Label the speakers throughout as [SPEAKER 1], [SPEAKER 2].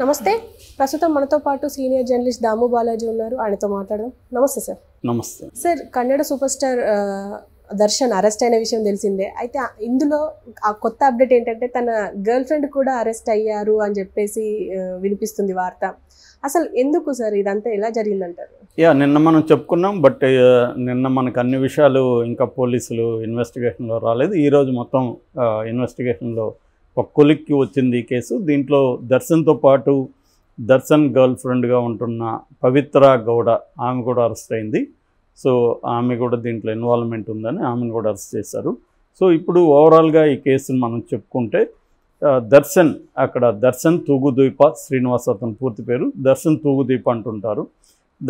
[SPEAKER 1] నమస్తే. ప్రస్తుతం మనతో పాటు సీనియర్ జర్నలిస్ట్ దాము బాలాజీ ఉన్నారు. ఆయనతో మాట్లాడదాం. నమస్తే సార్.
[SPEAKER 2] నమస్తే
[SPEAKER 1] sir, Kannada super star Darshan arrest అయిన విషయం తెలిసిందే. అయితే ఇందులో ఆ కొత్త అప్డేట్ ఏంటంటే తన గర్ల్ ఫ్రెండ్ కూడా అరెస్ట్ అయ్యారు అని చెప్పేసి వినిపిస్తుంది వార్త. అసలు ఎందుకు సార్ ఇదంతా ఎలా జరిగిందంటారు?
[SPEAKER 2] నిన్న మనం చెప్పుకున్నాం. బట్ నిన్న మనకు అన్ని విషయాలు ఇంకా పోలీసులు ఇన్వెస్టిగేషన్లో రాలేదు. ఈరోజు మొత్తం ఇన్వెస్టిగేషన్లో ఒక కొలిక్కి వచ్చింది ఈ కేసు. దీంట్లో దర్శన్తో పాటు దర్శన్ గర్ల్ ఫ్రెండ్గా ఉంటున్న పవిత్ర గౌడ, ఆమె కూడా అరెస్ట్ అయింది. సో ఆమె కూడా దీంట్లో ఇన్వాల్వ్మెంట్ ఉందని ఆమెను కూడా అరెస్ట్ చేశారు. సో ఇప్పుడు ఓవరాల్గా ఈ కేసును మనం చెప్పుకుంటే దర్శన్, అక్కడ దర్శన్ తూగుదీప శ్రీనివాస్ అతని పూర్తి పేరు. దర్శన్ తూగుదీప అంటుంటారు.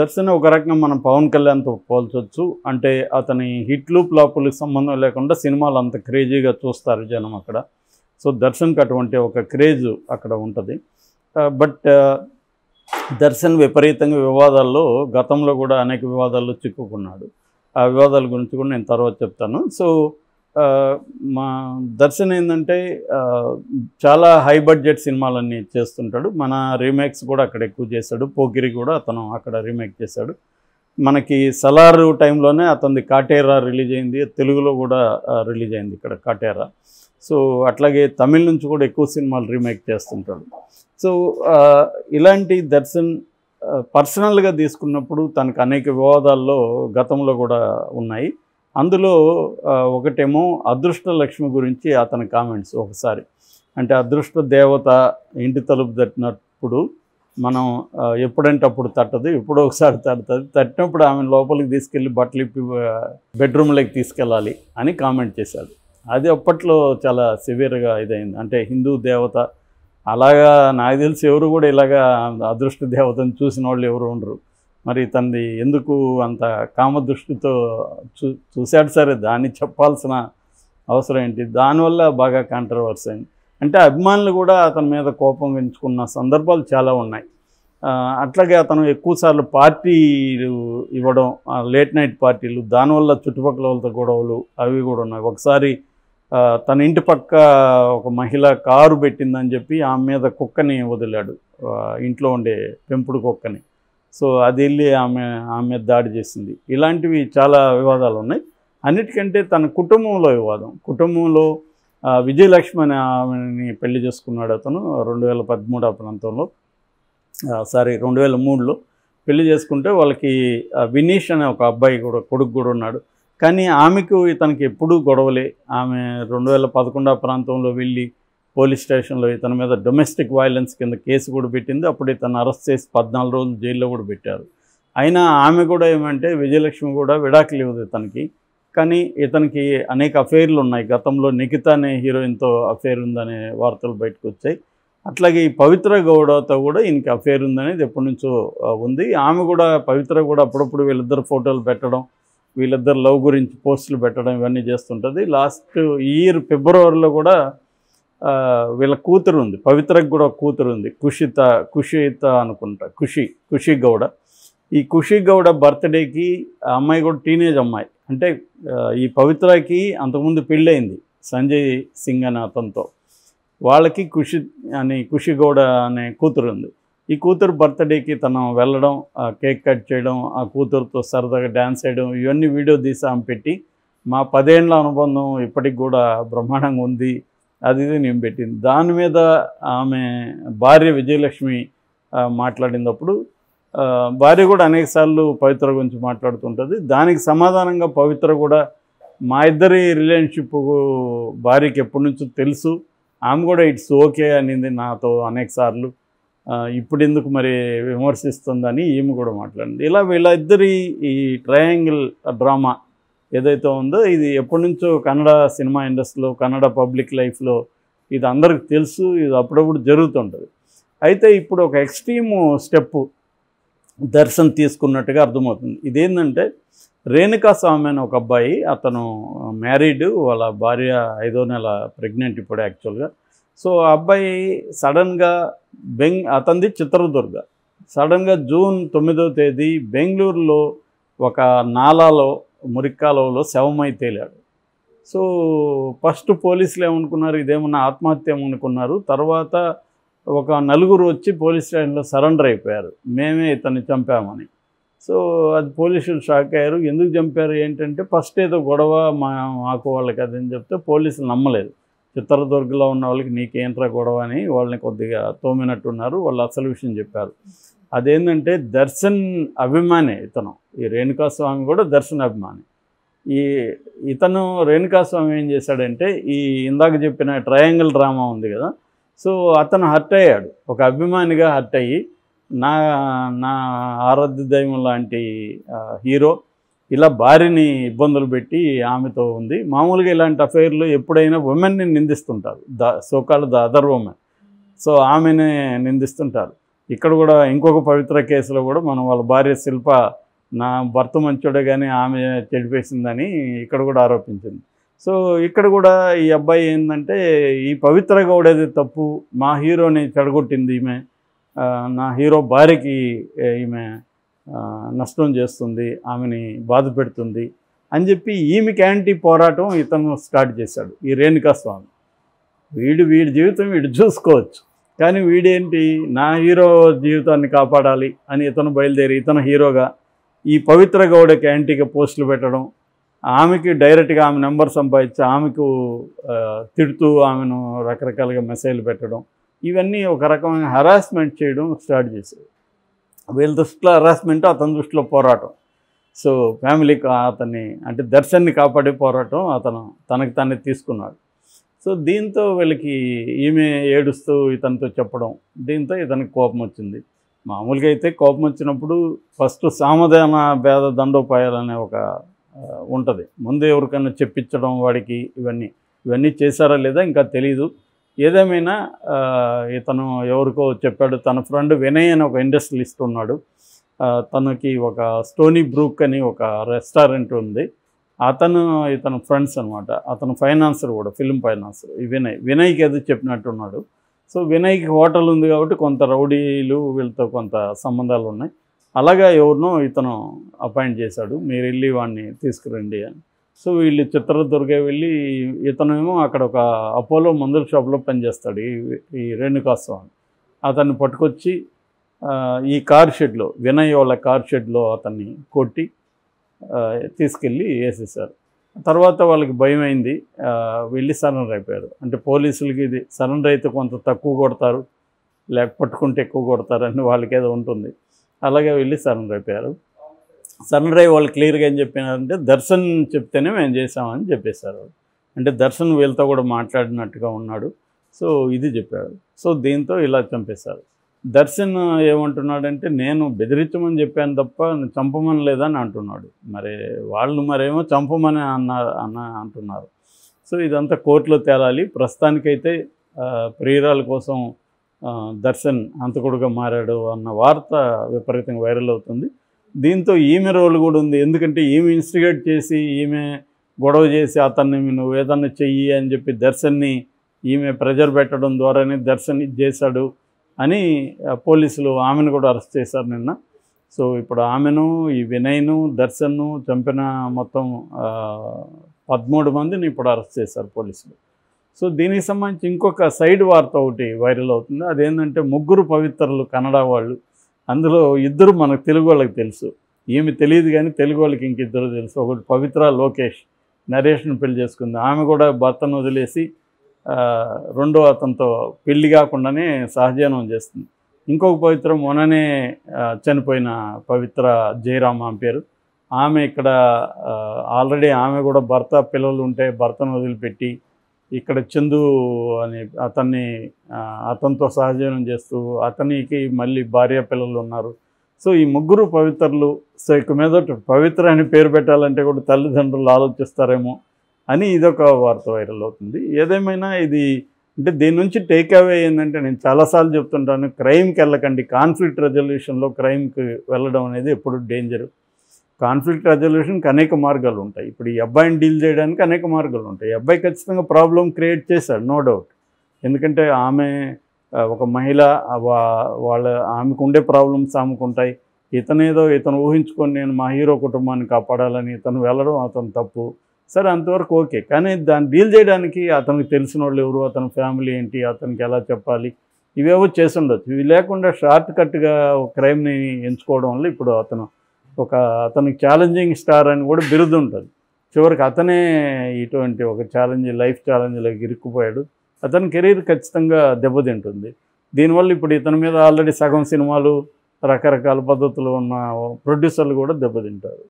[SPEAKER 2] దర్శన్ ఒక రకంగా మనం పవన్ కళ్యాణ్తో పోల్చొచ్చు. అంటే అతని హిట్లు ఫ్లాపులకు సంబంధం లేకుండా సినిమాలు అంత క్రేజీగా చూస్తారు జనం అక్కడ. సో దర్శన్కి అటువంటి ఒక క్రేజ్ అక్కడ ఉంటుంది. బట్ దర్శన్ విపరీతంగా వివాదాల్లో, గతంలో కూడా అనేక వివాదాల్లో చిక్కుకున్నాడు. ఆ వివాదాల గురించి కూడా నేను తర్వాత చెప్తాను. సో మా దర్శన్ ఏంటంటే చాలా హై బడ్జెట్ సినిమాలన్నీ చేస్తుంటాడు. మన రీమేక్స్ కూడా అక్కడ ఎక్కువ చేశాడు. పోకిరి కూడా అతను అక్కడ రీమేక్ చేశాడు. మనకి సలారు టైంలోనే అతనిది కాటేరా రిలీజ్ అయింది. తెలుగులో కూడా రిలీజ్ అయింది ఇక్కడ కాటేరా. సో అట్లాగే తమిళ నుంచి కూడా ఎక్కువ సినిమాలు రీమేక్ చేస్తుంటాడు. సో ఇలాంటి దర్శన్ పర్సనల్గా తీసుకున్నప్పుడు తనకు అనేక వివాదాల్లో గతంలో కూడా ఉన్నాయి. అందులో ఒకటేమో అదృష్ట లక్ష్మి గురించి అతని కామెంట్స్. ఒకసారి అంటే అదృష్ట దేవత ఇంటి తలుపు తట్టినప్పుడు మనం ఎప్పుడంటే అప్పుడు తట్టదు, ఎప్పుడో ఒకసారి తట్టుతుంది. తట్టినప్పుడు ఆమె లోపలికి తీసుకెళ్ళి బట్టలు ఇప్పి బెడ్రూమ్లోకి తీసుకెళ్ళాలి అని కామెంట్ చేశాడు. అది అప్పట్లో చాలా సివియర్గా ఇదైంది. అంటే హిందూ దేవత అలాగా నాకు తెలిసి ఎవరు కూడా ఇలాగా అదృష్ట దేవతను చూసిన వాళ్ళు ఎవరు ఉండరు. మరి తనది ఎందుకు అంత కామదృష్టితో చూశాడు? సరే, దాన్ని చెప్పాల్సిన అవసరం ఏంటి? దానివల్ల బాగా కాంట్రవర్సీ అయింది. అంటే అభిమానులు కూడా అతని మీద కోపం పెంచుకున్న సందర్భాలు చాలా ఉన్నాయి. అట్లాగే అతను ఎక్కువసార్లు పార్టీలు ఇవ్వడం, లేట్ నైట్ పార్టీలు, దానివల్ల చుట్టుపక్కల వాళ్ళతో గొడవలు అవి కూడా ఉన్నాయి. ఒకసారి తన ఇంటి పక్క ఒక మహిళ కారు పెట్టిందని చెప్పి ఆమె మీద కుక్కని వదిలాడు, ఇంట్లో ఉండే పెంపుడు కుక్కని. సో అది వెళ్ళి ఆమె మీద దాడి చేసింది. ఇలాంటివి చాలా వివాదాలు ఉన్నాయి. అన్నిటికంటే తన కుటుంబంలో వివాదం. కుటుంబంలో విజయలక్ష్మి అనే ఆమెని పెళ్లి చేసుకున్నాడు అతను 2013 ఆ ప్రాంతంలో, 2003లో పెళ్లి చేసుకుంటే వాళ్ళకి వినీష్ అనే ఒక అబ్బాయి కూడా, కొడుకు కూడా ఉన్నాడు. కానీ ఆమెకు ఇతనికి ఎప్పుడూ గొడవలే. ఆమె 2011 ఆ ప్రాంతంలో వెళ్ళి పోలీస్ స్టేషన్లో ఇతని మీద డొమెస్టిక్ వైలెన్స్ కింద కేసు కూడా పెట్టింది. అప్పుడు ఇతను అరెస్ట్ చేసి 14 రోజులు జైల్లో కూడా పెట్టారు. అయినా ఆమె కూడా ఏమంటే విజయలక్ష్మి కూడా విడాకులు ఇవ్వదు ఇతనికి. కానీ ఇతనికి అనేక అఫైర్లు ఉన్నాయి. గతంలో నిఖిత అనే హీరోయిన్తో అఫైర్ ఉందనే వార్తలు బయటకు వచ్చాయి. అట్లాగే ఈ పవిత్ర గౌడతో కూడా ఈయనకి అఫైర్ ఉందనేది ఎప్పటి నుంచో ఉంది. ఆమె కూడా, పవిత్ర కూడా అప్పుడప్పుడు వీళ్ళిద్దరు ఫోటోలు పెట్టడం, వీళ్ళిద్దరు లవ్ గురించి పోస్టులు పెట్టడం ఇవన్నీ చేస్తుంటుంది. లాస్ట్ ఇయర్ ఫిబ్రవరిలో కూడా వీళ్ళ కూతురు ఉంది, పవిత్రకు కూడా కూతురు ఉంది, కుషిత అనుకుంటా, ఖుషి గౌడ. ఈ ఖుషి గౌడ బర్త్డేకి ఆ అమ్మాయి కూడా టీనేజ్ అమ్మాయి. అంటే ఈ పవిత్రకి అంతకుముందు పెళ్ళయింది సంజయ్ సింగ్ అనే అతనితో. వాళ్ళకి ఖుషి గౌడ అనే కూతురు ఉంది. ఈ కూతురు బర్త్డేకి తను వెళ్ళడం, కేక్ కట్ చేయడం, ఆ కూతురుతో సరదాగా డ్యాన్స్ చేయడం, ఇవన్నీ వీడియో తీసి ఆమె పెట్టి మా 10 ఏళ్ల అనుబంధం ఇప్పటికి కూడా బ్రహ్మాండంగా ఉంది అది నేను పెట్టింది. దాని మీద ఆమె భార్య విజయలక్ష్మి మాట్లాడినప్పుడు భార్య కూడా అనేకసార్లు పవిత్ర గురించి మాట్లాడుతుంటుంది. దానికి సమాధానంగా పవిత్ర కూడా మా ఇద్దరి రిలేషన్షిప్ భార్యకి ఎప్పటి నుంచో తెలుసు, ఆమె కూడా ఇట్స్ ఓకే అనింది నాతో అనేకసార్లు, ఇప్పుడు ఎందుకు మరి విమర్శిస్తుందని ఈమె కూడా మాట్లాడింది. ఇలా వీళ్ళిద్దరి ఈ ట్రయాంగిల్ డ్రామా ఏదైతే ఉందో ఇది ఎప్పటి నుంచో కన్నడ సినిమా ఇండస్ట్రీలో, కన్నడ పబ్లిక్ లైఫ్లో ఇది అందరికి తెలుసు. ఇది అప్పుడప్పుడు జరుగుతుంటుంది. అయితే ఇప్పుడు ఒక ఎక్స్ట్రీమ్ స్టెప్ దర్శన్ తీసుకున్నట్టుగా అర్థమవుతుంది. ఇదేంటంటే రేణుకా స్వామి అని ఒక అబ్బాయి, అతను మ్యారీడ్, వాళ్ళ భార్య 5వ నెల ప్రెగ్నెంట్ ఇప్పుడు యాక్చువల్గా. సో ఆ అబ్బాయి సడన్గా అతనిది చిత్రదుర్గ, సడన్గా జూన్ 9వ తేదీ బెంగళూరులో ఒక నాలాలో, మురిక్కాలలో శవమై తేలాడు. సో ఫస్ట్ పోలీసులు ఏమనుకున్నారు, ఇదేమన్నా ఆత్మహత్య ఏమనుకున్నారు. తర్వాత ఒక నలుగురు వచ్చి పోలీస్ స్టేషన్లో సరెండర్ అయిపోయారు, మేమే ఇతన్ని చంపామని. సో అది పోలీసులు షాక్ అయ్యారు. ఎందుకు చంపారు ఏంటంటే ఫస్ట్ ఏదో గొడవ మాకు వాళ్ళకి అదని చెప్తే పోలీసులు నమ్మలేదు. చిత్రదుర్గలో ఉన్న వాళ్ళకి నీకేంట్రా గొడవ అని వాళ్ళని కొద్దిగా తోమినట్టున్నారు. వాళ్ళు అసలు విషయం చెప్పారు. అదేంటంటే దర్శన్ అభిమాని ఇతను, ఈ రేణుకాస్వామి కూడా దర్శన్ అభిమాని. ఇతను రేణుకాస్వామి ఏం చేశాడంటే ఈ ఇందాక చెప్పిన ట్రయాంగిల్ డ్రామా ఉంది కదా, సో అతను హర్ట్ అయ్యాడు, ఒక అభిమానిగా హర్ట్ అయ్యి నా నా ఆరాధ్య దైవం లాంటి హీరో ఇలా భార్యని ఇబ్బందులు పెట్టి ఆమెతో ఉంది. మామూలుగా ఇలాంటి అఫైర్లు ఎప్పుడైనా ఉమెన్ని నిందిస్తుంటారు, so called the other women. So ఆమెనే నిందిస్తుంటారు. ఇక్కడ కూడా ఇంకొక పవిత్ర కేసులో కూడా మనం వాళ్ళ భార్య శిల్ప నా భర్త మంచోడే కానీ ఆమె చెడిపేసిందని ఇక్కడ కూడా ఆరోపించింది. సో ఇక్కడ కూడా ఈ అబ్బాయి ఏంటంటే ఈ పవిత్ర గౌడేది తప్పు, మా హీరోని చెడగొట్టింది ఈమె, నా హీరో భార్యకి ఈమె నష్టం చేస్తుంది, ఆమెని బాధ పెడుతుంది అని చెప్పి ఈమెకి యాంటీ పోరాటం ఇతను స్టార్ట్ చేశాడు, ఈ రేణుకాస్వామి. వీడి జీవితం వీడు చూసుకోవచ్చు, కానీ వీడేంటి నా హీరో జీవితాన్ని కాపాడాలి అని ఇతను బయలుదేరి ఇతను హీరోగా ఈ పవిత్ర గౌడకి యాంటీగా పోస్టులు పెట్టడం, ఆమెకి డైరెక్ట్గా ఆమె నెంబర్ సంపాదించి ఆమెకు తిడుతూ ఆమెను రకరకాలుగా మెసేజ్లు పెట్టడం, ఇవన్నీ ఒక రకమైన హరాస్మెంట్ చేయడం స్టార్ట్ చేశాడు. వీళ్ళ దృష్టిలో హరాస్మెంట్, అతని దృష్టిలో పోరాటం. సో ఫ్యామిలీకి అతన్ని అంటే దర్శన్ని కాపాడే పోరాటం అతను తనకు తానే తీసుకున్నాడు. సో దీంతో వీళ్ళకి ఈమె ఏడుస్తూ ఇతనితో చెప్పడం, దీంతో ఇతనికి కోపం వచ్చింది. మామూలుగా అయితే కోపం వచ్చినప్పుడు ఫస్ట్ సామధాన భేద దండోపాయాలనే ఒక ఉంటుంది, ముందు ఎవరికైనా చెప్పించడం వాడికి, ఇవన్నీ చేశారా లేదా ఇంకా తెలీదు. ఏదేమైనా ఇతను ఎవరికో చెప్పాడు, తన ఫ్రెండ్ వినయ్ అని ఒక ఇండస్ట్రియలిస్ట్ ఉన్నాడు, తనకి ఒక స్టోనీ బ్రూక్ అని ఒక రెస్టారెంట్ ఉంది, ఇతను ఫ్రెండ్స్ అనమాట. అతను ఫైనాన్సర్ కూడా, ఫిల్మ్ ఫైనాన్సర్. ఈ వినయ్కి ఏదో చెప్పినట్టున్నాడు. సో వినయ్కి హోటల్ ఉంది కాబట్టి కొంత రౌడీలు వీళ్ళతో కొంత సంబంధాలు ఉన్నాయి. అలాగా ఎవరినో ఇతను అపాయింట్ చేశాడు, మీరు వెళ్ళి వాడిని తీసుకురండి అని. సో వీళ్ళు చిత్రదుర్గ వెళ్ళి, ఇతనేమో అక్కడ ఒక అపోలో మందుల షాప్లో పనిచేస్తాడు ఈ రేణుకాస్వామి. అతన్ని పట్టుకొచ్చి ఈ కార్ షెడ్లో, వినయ్ వాళ్ళ కార్ షెడ్లో అతన్ని కొట్టి తీసుకెళ్ళి వేసేసారు. తర్వాత వాళ్ళకి భయం అయింది, వెళ్ళి సరెండర్ అయిపోయారు. అంటే పోలీసులకి ఇది సరెండర్ అయితే కొంత తక్కువ కొడతారు, లేక పట్టుకుంటే ఎక్కువ కొడతారని వాళ్ళకి ఏదో ఉంటుంది. అలాగే వెళ్ళి సరెండర్ అయిపోయారు. సరెండర్ అయ్యి వాళ్ళు క్లియర్గా ఏం చెప్పినారంటే దర్శన్ చెప్తేనే మేము చేసామని చెప్పేశారు. అంటే దర్శన్ వీళ్ళతో కూడా మాట్లాడినట్టుగా ఉన్నాడు. సో ఇది చెప్పాడు. సో దీంతో ఇలా చంపేశారు. దర్శన్ ఏమంటున్నాడంటే నేను బెదిరించమని చెప్పాను తప్ప చంపమని లేదని అంటున్నాడు. వాళ్ళు మరేమో చంపమని అంటున్నారు. సో ఇదంతా కోర్టులో తేలాలి. ప్రస్తుతానికైతే ప్రియురాల కోసం దర్శన్ హంతకుడుగా మారాడు అన్న వార్త విపరీతంగా వైరల్ అవుతుంది. దీంతో ఈమె రోల్ కూడా ఉంది. ఎందుకంటే ఈమె ఇన్స్టిగేట్ చేసి, ఈమె గొడవ చేసి అతన్ని నువ్వు ఏదన్నా చెయ్యి అని చెప్పి దర్శన్ని ఈమె ప్రెజర్ పెట్టడం ద్వారానే దర్శన్ ఇది చేశాడు అని పోలీసులు ఆమెను కూడా అరెస్ట్ చేశారు నిన్న. సో ఇప్పుడు ఆమెను, ఈ వినయ్ను, దర్శన్ను చంపిన మొత్తం 13 మందిని ఇప్పుడు అరెస్ట్ చేశారు పోలీసులు. సో దీనికి సంబంధించి ఇంకొక సైడ్ వార్త ఒకటి వైరల్ అవుతుంది. అదేంటంటే ముగ్గురు పవిత్రులు కన్నడ వాళ్ళు, అందులో ఇద్దరు మనకు తెలుగు వాళ్ళకి తెలుసు, ఈమె తెలియదు కానీ తెలుగు వాళ్ళకి ఇంకిద్దరు తెలుసు. ఒకటి పవిత్ర లోకేష్, నరేష్ను పెళ్లి చేసుకుంది, ఆమె కూడా భర్తను వదిలేసి రెండో అతనితో పెళ్లి కాకుండానే సహజీవనం చేస్తుంది. ఇంకొక పవిత్ర మొన్ననే చనిపోయిన పవిత్ర జయరామ్ ఆమె పేరు. ఆమె ఇక్కడ ఆల్రెడీ ఆమె కూడా భర్త పిల్లలు ఉంటే భర్తను వదిలిపెట్టి ఇక్కడ చందు అని అతనితో సహజీవనం చేస్తూ అతనికి మళ్ళీ భార్య పిల్లలు ఉన్నారు. సో ఈ ముగ్గురు పవిత్రులు. సో ఇక మీద పవిత్ర అని పేరు పెట్టాలంటే కూడా తల్లిదండ్రులు ఆలోచిస్తారేమో అని ఇదొక వార్త వైరల్ అవుతుంది. ఏదేమైనా ఇది అంటే దీని నుంచి టేక్ అవే ఏంటంటే, నేను చాలాసార్లు చెప్తుంటాను, క్రైమ్కి వెళ్ళకండి. కాన్ఫ్లిక్ట్ రెజల్యూషన్లో క్రైమ్కి వెళ్ళడం అనేది ఎప్పుడు డేంజరు. కాన్ఫ్లిక్ట్ రెజల్యూషన్కి అనేక మార్గాలు ఉంటాయి. ఇప్పుడు ఈ అబ్బాయిని డీల్ చేయడానికి అనేక మార్గాలు ఉంటాయి. ఈ అబ్బాయి ఖచ్చితంగా ప్రాబ్లం క్రియేట్ చేశాడు, నో డౌట్. ఎందుకంటే ఆమె ఒక మహిళ, ఆమెకు ఉండే ప్రాబ్లమ్స్ ఆమెకు ఉంటాయి. ఇతను ఊహించుకొని నేను మా హీరో కుటుంబాన్ని కాపాడాలని ఇతను వెళ్ళడం అతను తప్పు. సరే, అంతవరకు ఓకే. కానీ దాన్ని డీల్ చేయడానికి అతనికి తెలిసిన వాళ్ళు ఎవరు, అతని ఫ్యామిలీ ఏంటి, అతనికి ఎలా చెప్పాలి, ఇవేవో చేసి ఉండొచ్చు. ఇవి లేకుండా షార్ట్ కట్గా ఒక క్రైమ్ని ఎంచుకోవడం వల్ల ఇప్పుడు అతనికి ఛాలెంజింగ్ స్టార్ అని కూడా బిరుదు ఉంటుంది. చివరికి అతనే ఇటువంటి ఒక లైఫ్ ఛాలెంజ్లోకి ఇరుక్కుపోయాడు. అతని కెరీర్ ఖచ్చితంగా దెబ్బతింటుంది. దీనివల్ల ఇప్పుడు ఇతని మీద ఆల్రెడీ సగం సినిమాలు రకరకాల పద్ధతులు ఉన్న ప్రొడ్యూసర్లు కూడా దెబ్బతింటారు.